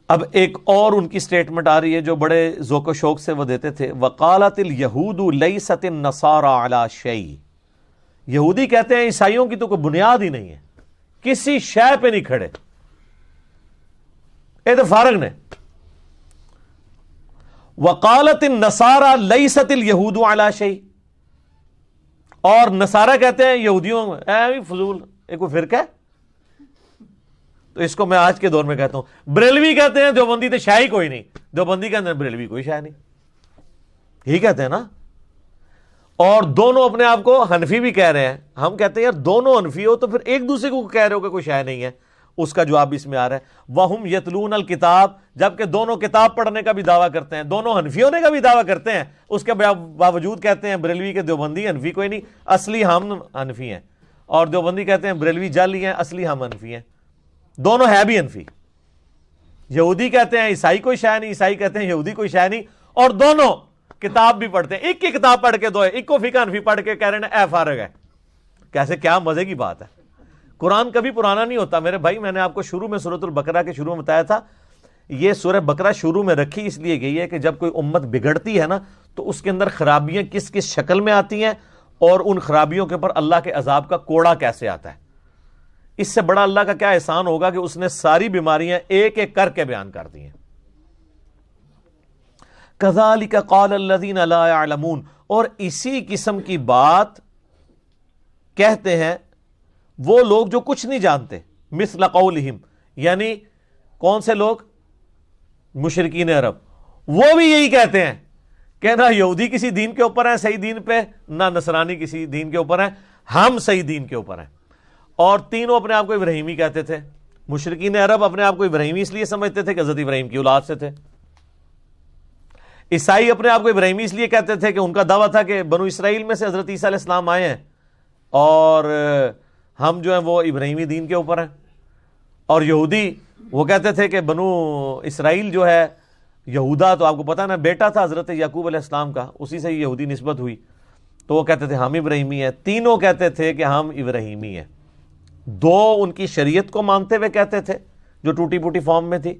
اب ایک اور ان کی سٹیٹمنٹ آ رہی ہے جو بڑے ذوق و شوق سے وہ دیتے تھے، وقالت الیہود لیست النصارى علی شیء، یہودی کہتے ہیں عیسائیوں کی تو کوئی بنیاد ہی نہیں ہے، کسی شے پہ نہیں کھڑے، اے تو فارغ نے۔ وقالت النصارى لیست الیہود علی شیء، اور نصارہ کہتے ہیں یہودیوں اے فضول، ایک کوئی فرقہ ہے؟ تو اس کو میں آج کے دور میں کہتا ہوں، بریلوی کہتے ہیں دیوبندی تو شاہی کوئی نہیں، دیوبندی کہتے ہیں بریلوی کوئی شاہ نہیں، یہی کہتے ہیں نا۔ اور دونوں اپنے آپ کو حنفی بھی کہہ رہے ہیں، ہم کہتے ہیں یار دونوں حنفی ہو تو پھر ایک دوسرے کو کہہ رہے ہو کہ کوئی شاہ نہیں ہے، اس کا جواب اس میں آ رہا ہے وَهُمْ يَتْلُونَ الْكِتَابَ، جبکہ دونوں کتاب پڑھنے کا بھی دعویٰ کرتے ہیں، دونوں حنفی ہونے کا بھی دعویٰ کرتے ہیں، اس کے باوجود کہتے ہیں بریلوی کے دیوبندی حنفی کوئی نہیں، اصلی ہم حنفی ہیں، اور دیوبندی کہتے ہیں بریلوی جعلی ہیں، اصلی ہم حنفی ہیں، دونوں ہے بھی حنفی۔ یہودی کہتے ہیں عیسائی کوئی شے نہیں، عیسائی کہتے ہیں یہودی کوئی شے نہیں، اور دونوں کتاب بھی پڑھتے ہیں، ایک کی کتاب پڑھ کے دو ہے، ایک کو فقہ حنفی پڑھ کے کہہ رہے ہیں اے فارغ ہے۔ کیسے، کیا مزے کی بات ہے۔ قرآن کبھی پرانا نہیں ہوتا میرے بھائی، میں نے آپ کو شروع میں سورۃ البقرہ کے شروع میں بتایا تھا، یہ سورہ بقرہ شروع میں رکھی اس لیے گئی ہے کہ جب کوئی امت بگڑتی ہے نا تو اس کے اندر خرابیاں کس کس شکل میں آتی ہیں، اور ان خرابیوں کے اوپر اللہ کے عذاب کا کوڑا کیسے آتا ہے۔ اس سے بڑا اللہ کا کیا احسان ہوگا کہ اس نے ساری بیماریاں ایک ایک کر کے بیان کر دی ہیں۔ کذالک قال الذین لا یعلمون، اور اسی قسم کی بات کہتے ہیں وہ لوگ جو کچھ نہیں جانتے، مثل قولہم، یعنی کون سے لوگ؟ مشرکین عرب، وہ بھی یہی کہتے ہیں کہ نہ یہودی کسی دین کے اوپر ہیں صحیح دین پہ، نہ نصرانی کسی دین کے اوپر ہیں، ہم صحیح دین کے اوپر ہیں۔ اور تینوں اپنے آپ کو ابراہیمی کہتے تھے۔ مشرکین عرب اپنے آپ کو ابراہیمی اس لیے سمجھتے تھے کہ حضرت ابراہیم کی اولاد سے تھے۔ عیسائی اپنے آپ کو ابراہیمی اس لیے کہتے تھے کہ ان کا دعویٰ تھا کہ بنو اسرائیل میں سے حضرت عیسیٰ علیہ السلام آئے ہیں اور ہم جو ہیں وہ ابراہیمی دین کے اوپر ہیں۔ اور یہودی وہ کہتے تھے کہ بنو اسرائیل جو ہے، یہودا تو آپ کو پتہ نا بیٹا تھا حضرت یعقوب علیہ السلام کا، اسی سے یہودی نسبت ہوئی، تو وہ کہتے تھے ہم ابراہیمی ہیں۔ تینوں کہتے تھے کہ ہم ابراہیمی ہیں، دو ان کی شریعت کو مانتے ہوئے کہتے تھے جو ٹوٹی پوٹی فارم میں تھی،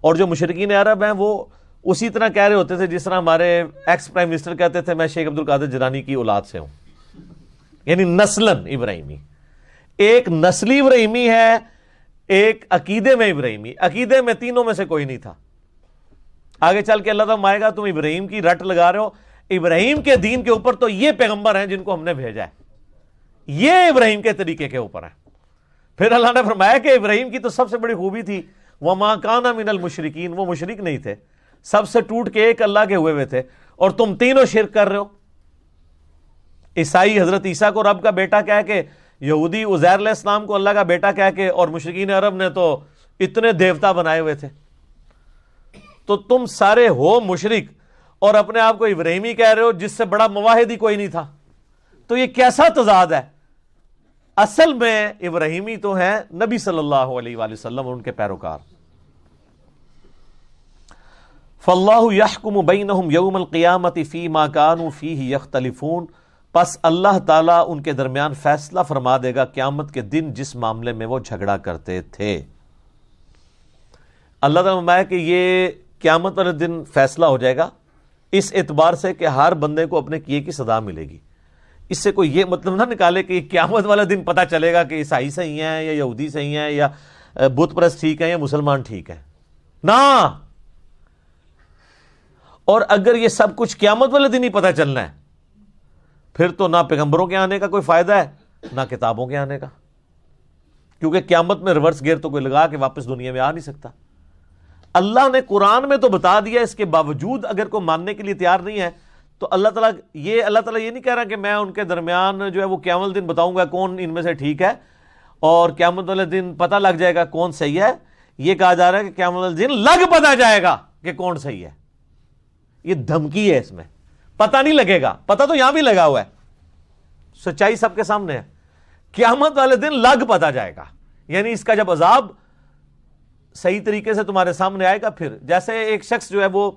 اور جو مشرکین عرب ہیں وہ اسی طرح کہہ رہے ہوتے تھے جس طرح ہمارے ایکس پرائم منسٹر کہتے تھے میں شیخ عبد القادر جیلانی کی اولاد سے ہوں، یعنی نسلاً ابراہیمی۔ ایک نسلی ابراہیمی ہے، ایک عقیدے میں ابراہیمی۔ عقیدے میں تینوں میں سے کوئی نہیں تھا۔ آگے چل کے اللہ تعالیٰ مائے گا تم ابراہیم کی رٹ لگا رہے ہو، ابراہیم کے دین کے اوپر تو یہ پیغمبر ہیں جن کو ہم نے بھیجا ہے، یہ ابراہیم کے طریقے کے اوپر ہیں۔ پھر اللہ نے فرمایا کہ ابراہیم کی تو سب سے بڑی خوبی تھی وَمَا كَانَ مِنَ الْمُشْرِكِينَ، وہ مشرک نہیں تھے، سب سے ٹوٹ کے ایک اللہ کے ہوئے تھے، اور تم تینوں شرک کر رہے ہو۔ عیسائی حضرت عیسیٰ کو رب کا بیٹا کہہ کے، یہودی عزیر علیہ السلام کو اللہ کا بیٹا کہہ کے، اور مشرکین عرب نے تو اتنے دیوتا بنائے ہوئے تھے۔ تو تم سارے ہو مشرک اور اپنے آپ کو ابراہیمی کہہ رہے ہو جس سے بڑا مواحد ہی کوئی نہیں تھا، تو یہ کیسا تضاد ہے؟ اصل میں ابراہیمی تو ہیں نبی صلی اللہ علیہ وآلہ وسلم اور ان کے پیروکار۔ فَاللَّهُ يَحْكُمُ بَيْنَهُمْ يَوْمَ الْقِيَامَةِ فِي مَا كَانُوا فِيهِ يَخْتَلِفُونَ، پس اللہ تعالیٰ ان کے درمیان فیصلہ فرما دے گا قیامت کے دن جس معاملے میں وہ جھگڑا کرتے تھے۔ اللہ تعالیٰ فرمایا کہ یہ قیامت والے دن فیصلہ ہو جائے گا اس اعتبار سے کہ ہر بندے کو اپنے کیے کی سزا ملے گی۔ اس سے کوئی یہ مطلب نہ نکالے کہ قیامت والا دن پتہ چلے گا کہ عیسائی صحیح ہیں یا یہودی صحیح ہیں یا بت پرست ٹھیک ہیں یا مسلمان ٹھیک ہیں، نہ۔ اور اگر یہ سب کچھ قیامت والے دن ہی پتہ چلنا ہے پھر تو نہ پیغمبروں کے آنے کا کوئی فائدہ ہے نہ کتابوں کے آنے کا، کیونکہ قیامت میں ریورس گیئر تو کوئی لگا کے واپس دنیا میں آ نہیں سکتا۔ اللہ نے قرآن میں تو بتا دیا، اس کے باوجود اگر کوئی ماننے کے لیے تیار نہیں ہے تو اللہ تعالیٰ یہ نہیں کہہ رہا کہ میں ان کے درمیان جو ہے وہ قیامت والے دن بتاؤں گا کون ان میں سے ٹھیک ہے اور قیامت والے دن پتہ لگ جائے گا کون صحیح ہے۔ یہ کہا جا رہا ہے کہ قیامت والے دن لگ پتہ جائے گا کہ کون صحیح ہے۔ یہ دھمکی ہے، اس میں پتہ نہیں لگے گا، پتہ تو یہاں بھی لگا ہوا ہے، سچائی سب کے سامنے ہے۔ قیامت والے دن لگ پتہ جائے گا، یعنی اس کا جب عذاب صحیح طریقے سے تمہارے سامنے آئے گا، پھر جیسے ایک شخص جو ہے وہ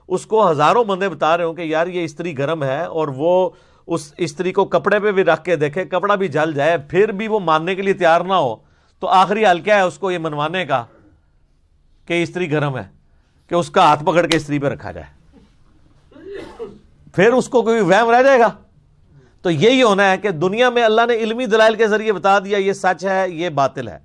اس کو ہزاروں بندے بتا رہے ہوں کہ یار یہ استری گرم ہے، اور وہ اس استری کو کپڑے پہ بھی رکھ کے دیکھے کپڑا بھی جل جائے پھر بھی وہ ماننے کے لیے تیار نہ ہو، تو آخری حل کیا ہے اس کو یہ منوانے کا کہ استری گرم ہے کہ اس کا ہاتھ پکڑ کے استری پہ رکھا جائے، پھر اس کو کوئی وہم رہ جائے گا؟ تو یہی ہونا ہے کہ دنیا میں اللہ نے علمی دلائل کے ذریعے بتا دیا یہ سچ ہے یہ باطل ہے،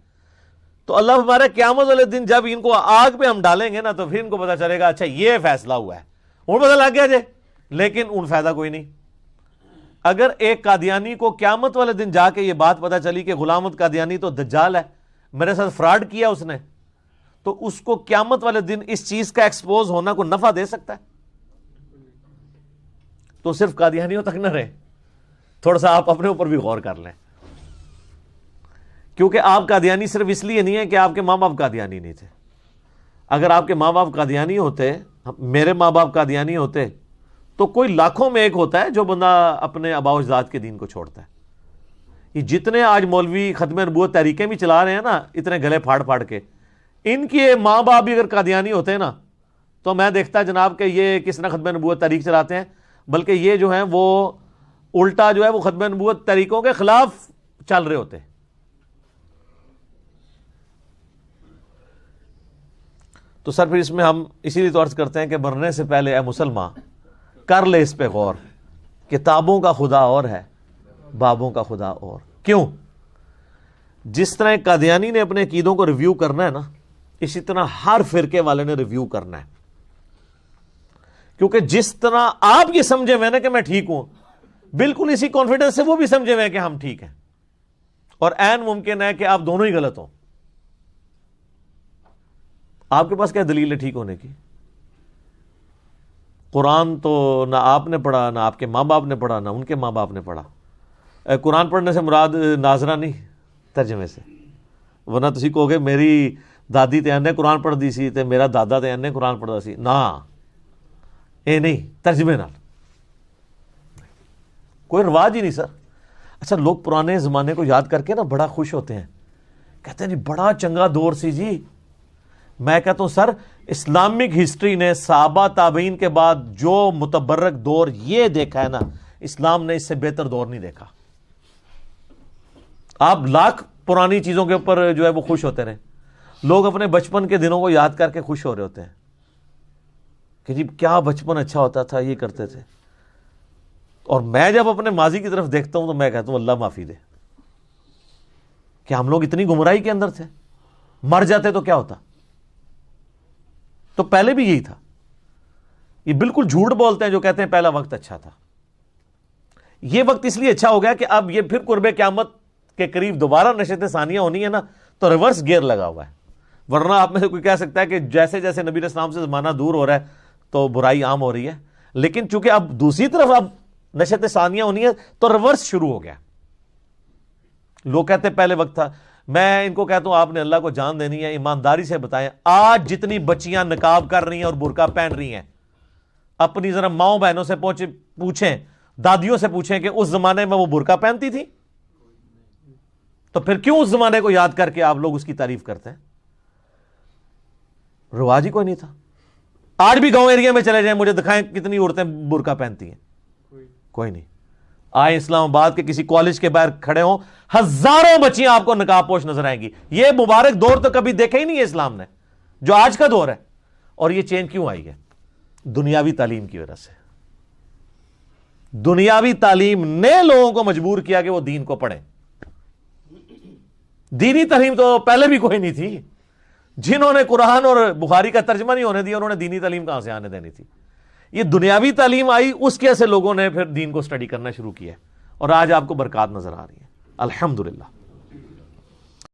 تو اللہ ہمارے قیامت والے دن جب ان کو آگ پہ ہم ڈالیں گے نا تو پھر ان کو پتا چلے گا اچھا یہ فیصلہ ہوا ہے، ان پتہ لگ گیا جی، لیکن ان فائدہ کوئی نہیں۔ اگر ایک قادیانی کو قیامت والے دن جا کے یہ بات پتا چلی کہ غلام احمد قادیانی تو دجال ہے، میرے ساتھ فراڈ کیا اس نے، تو اس کو قیامت والے دن اس چیز کا ایکسپوز ہونا کوئی نفع دے سکتا ہے؟ تو صرف قادیانیوں تک نہ رہے، تھوڑا سا آپ اپنے اوپر بھی غور کر لیں، کیونکہ آپ قادیانی صرف اس لیے نہیں ہے کہ آپ کے ماں باپ قادیانی نہیں تھے۔ اگر آپ کے ماں باپ قادیانی ہوتے، میرے ماں باپ قادیانی ہوتے، تو کوئی لاکھوں میں ایک ہوتا ہے جو بندہ اپنے آباء و اجداد کے دین کو چھوڑتا ہے۔ یہ جتنے آج مولوی ختم نبوت تحریکیں بھی چلا رہے ہیں نا اتنے گلے پھاڑ پھاڑ کے، ان کے ماں باپ بھی اگر قادیانی ہوتے ہیں نا تو میں دیکھتا جناب کہ یہ کس نہ ختم نبوت تحریک چلاتے ہیں، بلکہ یہ جو ہیں وہ الٹا جو ہے وہ ختم نبوت تحریکوں کے خلاف چل رہے ہوتے ہیں۔ تو سر پھر اس میں ہم اسی لیے تو عرض کرتے ہیں کہ مرنے سے پہلے اے مسلمان کر لے اس پہ غور، کتابوں کا خدا اور ہے، بابوں کا خدا اور۔ کیوں؟ جس طرح قادیانی نے اپنے عقیدوں کو ریویو کرنا ہے نا، اسی طرح ہر فرقے والے نے ریویو کرنا ہے، کیونکہ جس طرح آپ یہ سمجھے ہوئے نا کہ میں ٹھیک ہوں، بالکل اسی کانفیڈنس سے وہ بھی سمجھے ہوئے کہ ہم ٹھیک ہیں، اور عین ممکن ہے کہ آپ دونوں ہی غلط ہوں۔ آپ کے پاس کیا دلیل ہے ٹھیک ہونے کی؟ قرآن تو نہ آپ نے پڑھا، نہ آپ کے ماں باپ نے پڑھا، نہ ان کے ماں باپ نے پڑھا۔ قرآن پڑھنے سے مراد ناظرہ نہیں، ترجمے سے، ورنہ تسی کہو گے میری دادی تے انہیں قرآن پڑھ دی سی تے میرا دادا تے انہیں قرآن پڑھدا سی، نا اے نہیں، ترجمے نال کوئی رواج ہی نہیں سر۔ اچھا لوگ پرانے زمانے کو یاد کر کے نا بڑا خوش ہوتے ہیں، کہتے ہیں جی بڑا چنگا دور سی جی۔ میں کہتا ہوں سر اسلامک ہسٹری نے صحابہ تابعین کے بعد جو متبرک دور یہ دیکھا ہے نا، اسلام نے اس سے بہتر دور نہیں دیکھا۔ آپ لاکھ پرانی چیزوں کے اوپر جو ہے وہ خوش ہوتے رہے، لوگ اپنے بچپن کے دنوں کو یاد کر کے خوش ہو رہے ہوتے ہیں کہ جی کیا بچپن اچھا ہوتا تھا، یہ کرتے تھے۔ اور میں جب اپنے ماضی کی طرف دیکھتا ہوں تو میں کہتا ہوں اللہ معافی دے کہ ہم لوگ اتنی گمراہی کے اندر تھے، مر جاتے تو کیا ہوتا۔ تو پہلے بھی یہی تھا، یہ بالکل جھوٹ بولتے ہیں جو کہتے ہیں پہلا وقت اچھا تھا۔ یہ وقت اس لیے اچھا ہو گیا کہ اب یہ پھر قرب قیامت کے قریب دوبارہ نشست ثانیہ ہونی ہے نا، تو ریورس گیئر لگا ہوا ہے۔ ورنہ آپ میں سے کوئی کہہ سکتا ہے کہ جیسے جیسے نبی علیہ السلام سے زمانہ دور ہو رہا ہے تو برائی عام ہو رہی ہے، لیکن چونکہ اب دوسری طرف اب نشست ثانیہ ہونی ہے تو ریورس شروع ہو گیا۔ لوگ کہتے ہیں پہلے وقت تھا، میں ان کو کہتا ہوں آپ نے اللہ کو جان دینی ہے، ایمانداری سے بتائیں آج جتنی بچیاں نقاب کر رہی ہیں اور برقع پہن رہی ہیں، اپنی ذرا ماؤں بہنوں سے پوچھیں، دادیوں سے پوچھیں کہ اس زمانے میں وہ برقع پہنتی تھی؟ تو پھر کیوں اس زمانے کو یاد کر کے آپ لوگ اس کی تعریف کرتے ہیں؟ رواج ہی کوئی نہیں تھا۔ آج بھی گاؤں ایریا میں چلے جائیں مجھے دکھائیں کتنی عورتیں برقع پہنتی ہیں، کوئی نہیں۔ آئے اسلام آباد کے کسی کالج کے باہر کھڑے ہوں، ہزاروں بچیاں آپ کو نقاب پوش نظر آئیں گی۔ یہ مبارک دور تو کبھی دیکھا ہی نہیں ہے اسلام نے، جو آج کا دور ہے۔ اور یہ چینج کیوں آئی ہے؟ دنیاوی تعلیم کی وجہ سے۔ دنیاوی تعلیم نے لوگوں کو مجبور کیا کہ وہ دین کو پڑھیں۔ دینی تعلیم تو پہلے بھی کوئی نہیں تھی، جنہوں نے قرآن اور بخاری کا ترجمہ نہیں ہونے دیا انہوں نے دینی تعلیم کہاں سے آنے دینی تھی؟ یہ دنیاوی تعلیم آئی، اس کی وجہ سے لوگوں نے پھر دین کو سٹڈی کرنا شروع کیا، اور آج آپ کو برکات نظر آ رہی ہے الحمدللہ۔